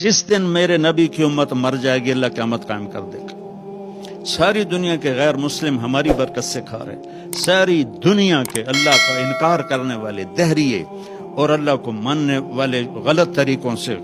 जिस दिन मेरे नबी की उम्मत मर जाएगी अल्लाह क़यामत कायम कर देगा। सारी दुनिया के गैर मुस्लिम हमारी बरकत से खा रहे, सारी दुनिया के अल्लाह का इनकार करने वाले दहरिए और अल्लाह को मानने वाले गलत तरीकों से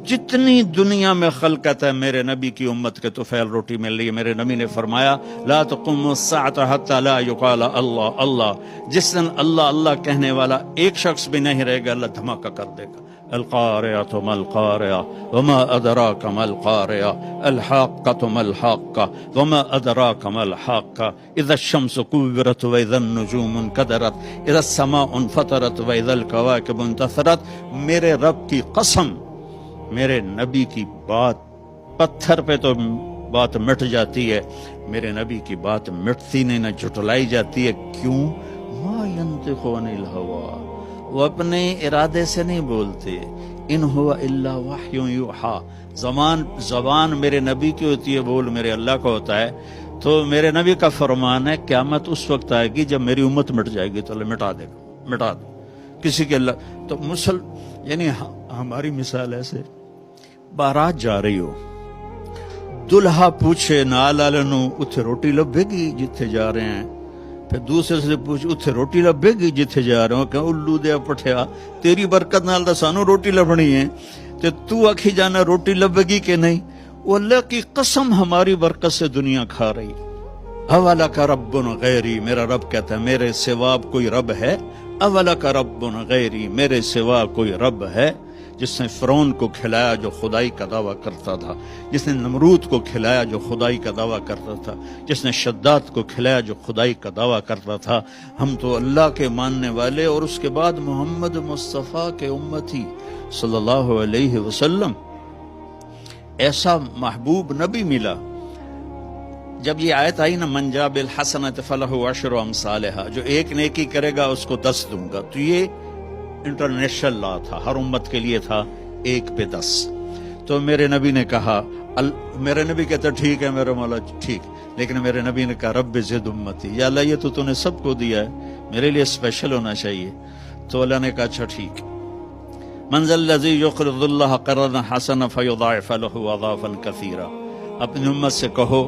जितनी दुनिया में खलकत है मेरे नबी की उम्मत के तुफैल रोटी मिल रही है। मेरे नबी ने फरमाया ला तक़ुमु अस्साअतु हत्ता ला युक़ाल अल्लाह अल्लाह। जिस दिन अल्लाह अल्लाह कहने वाला एक शख्स भी नहीं रहेगा अल्लाह धमाका कर देगा। अल-क़ारिअतु मल-क़ारिअह वमा अदराका मल-क़ारिअह अल-हाक़्क़तु मल-हाक़्क़ह वमा अदराका मल-हाक़्क़ह इज़ा अश-शम्सु कुव्विरत व इज़ा अन-नुजूमु इनक़दरत इज़ा अस-समाउ इनफ़तरत व इज़ा अल-कवाकिबु इंतसरत। मेरे रब की कसम, मेरे नबी की बात पत्थर पे तो बात मिट जाती है, मेरे नबी की बात मिटती नहीं, न झुटलाई जाती है। क्यों? मा यंतिक़ु अनिल हवा, वो अपने इरादे से नहीं बोलते। इन हुवा इल्ला वह्युन यूहा। ज़बान मेरे नबी की होती है, बोल मेरे अल्लाह का होता है। तो मेरे नबी का फरमान है क़यामत उस वक्त आएगी जब मेरी उम्मत मिट जाएगी तो अल्लाह मिटा देगा, मिटा दो किसी के अल्लाह। तो यानी हमारी मिसाल ऐसे, बारात जा रही हो, दुल्हा पूछे नाल वाले नू उत्थे रोटी लभेगी जिथे जा रहे हैं, फिर दूसरे से पूछ उत्थे रोटी लभेगी जिथे जा रहे हो, क्या उल्लू दे पठिया तेरी बरकत नाल दा सानू रोटी लभनी है ते तू आखी जाना रोटी लभेगी कि नहीं। वो अल्लाह की कसम हमारी बरकत से दुनिया खा रही। अवला का रब्बुन गैरी, मेरा रब कहता है मेरे सिवा कोई रब है। अवला का रब्बुन गैरी, मेरे सिवा कोई रब है। जिसने फ़िरौन को खिलाया जो खुदाई का दावा करता था, जिसने नमरूद को खिलाया जो खुदाई का दावा करता था, जिसने शद्दाद को खिलाया जो खुदाई का दावा करता था। हम तो अल्लाह के मानने वाले और उसके बाद मोहम्मद मुस्तफ़ा के उम्मती सल्लल्लाहु अलैहि वसल्लम, ऐसा महबूब नबी मिला। जब ये आयत आई ना मन जा बिल हसनत फलहु अशरु अमसालिहा, जो एक नेकी करेगा उसको 10 दूंगा, तो ये इंटरनेशनल लॉ था, हर उम्मत के लिए था 1 पे 10। तो मेरे नबी ने कहा, मेरे नबी कहते ठीक है मेरे मौला ठीक, लेकिन मेरे नबी ने कहा रब्बि ज़िद उम्मती, या अल्लाह ये तो तूने सबको दिया है, मेरे लिए स्पेशल होना चाहिए। तो अल्लाह ने कहा अच्छा ठीक। मन ज़ल्लज़ी युक़रिज़ुल्लाह क़र्ज़न हसना फ़युज़ाइफ़ लहु अज़ाफ़न कसीरा, अपनी उम्मत से कहो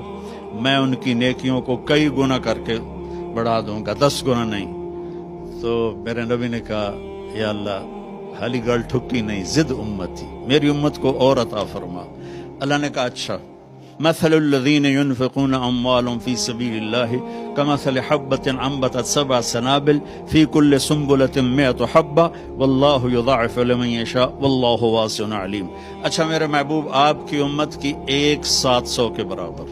मैं उनकी नेकियों को कई गुना करके बढ़ा दूंगा, 10 गुना नहीं। तो मेरे नबी ने कहा या अल्लाह हाली गल ठुकी नहीं, ज़िद उम्मती, मेरी उम्मत को और अता फरमा। अल्लाह ने कहा अच्छा, मसलुल्लज़ीन युनफ़िक़ून अम्वालहुम फ़ी सबीलिल्लाहि कमसलि हब्बतिन अंबतत सबअ सनाबिल फ़ी कुल्लि सुंबुलतिन मिअतु हब्बा वल्लाहु युज़ाइफ़ु लिमन यशा वल्लाहु वासिउन अलीम। अच्छा मेरे महबूब, आपकी उम्मत की 1/700 के बराबर,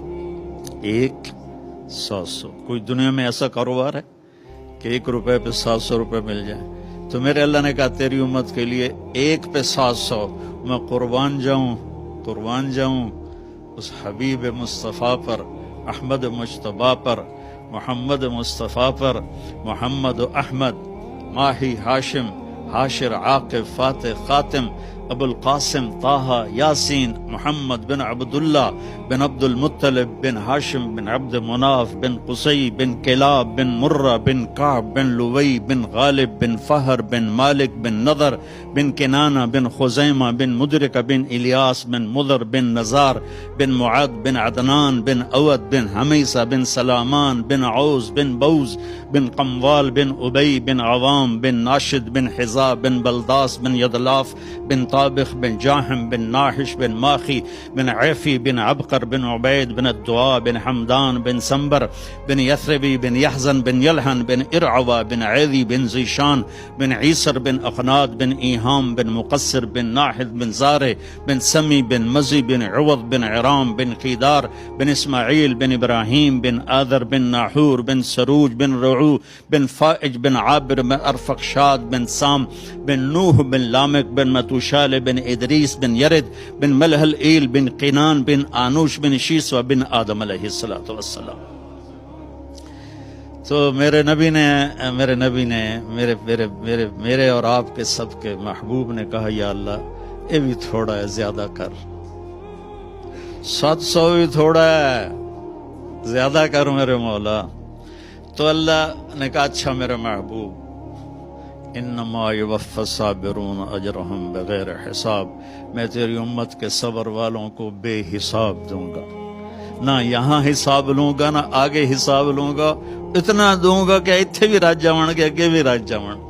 1/700। कोई दुनिया में ऐसा कारोबार है कि 1 रुपए पे 700 रुपए मिल जाए? तो मेरे अल्लाह ने कहा तेरी उम्मत के लिए 1 पे 700 मैं कुर्बान जाऊं उस हबीब मुस्तफ़ा पर, अहमद मुज्तबा पर, मोहम्मद मुस्तफ़ा पर, मोहम्मद अहमद माही हाशिम हाशिर आक़िब फ़ातिह ख़ातिम अबुल क़ासिम ताहा यासीन मोहम्मद बिन अब्दुल्लाह बिन अब्दुल मुत्तलिब बिन हाशिम बिन अब्द मुनाफ बिन कुसई बिन किलाब बिन मुर्रा बिन काब बिन लुवई बिन गालिब बिन फ़हर बिन मालिक बिन नदर बिन किनाना बिन खुज़ैमा बिन मुदरिका बिन इलियास बिन मुदर बिन नज़ार बिन मुआद बिन अदनान बिन अवद बिन हमीसा बिन सलामान बिन औस बिन बऊज़ बिन कमवाल बिन उबई बिन अवाम बिन नाशिद बिन हिज़ा बिन बलदास बिन यदलाफ बिन ताबिख बिन जाहिम बिन नाहिश बिन माखी बिन ऐफी बिन अबकर बिन उबैद बिन दुआ बिन हमदान बिन संबर बिन यथरबी बिन यहजन बिन यलहन बिन इरअवा बिन ऐदी बिन ज़ीशान बिन ईसर बिन अखनाद बिन ईहाम बिन मुक़स्सिर बिन नाहिद बिन ज़ारे बिन समी बिन मज़ी बिन उवद बिन इराम बिन क़ीदार बिन इस्माईल बिन इब्राहीम बिन आदर बिन नाहूर बिन सरूज बिन रुऊ बिन फ़ाइज बिन आबिर बिन अरफ़क्षाद बिन साम बिन नूह बिन लामिक बिन मतूशाल बिन इदरीस बिन यरिद बिन मलहल ईल बिन क़िनान बिन आनूश बिन शीसवा बिन आदम अलैहिस्सलातु वस्सलाम। तो मेरे नबी ने मेरे और आपके सबके महबूब ने कहा या अल्लाह ये भी थोड़ा है, ज्यादा कर, 700 भी थोड़ा है, ज्यादा कर मेरे मौला। तो अल्लाह ने कहा अच्छा मेरे महबूब انما یوفی الصابرون اجرہم بغیر حساب، میں تیری امت کے صبر والوں کو بے حساب دوں گا، نہ یہاں حساب لوں گا نہ آگے حساب لوں گا، اتنا دوں گا کہ اتھے بھی راج جاون گے اگے بھی راج جاون۔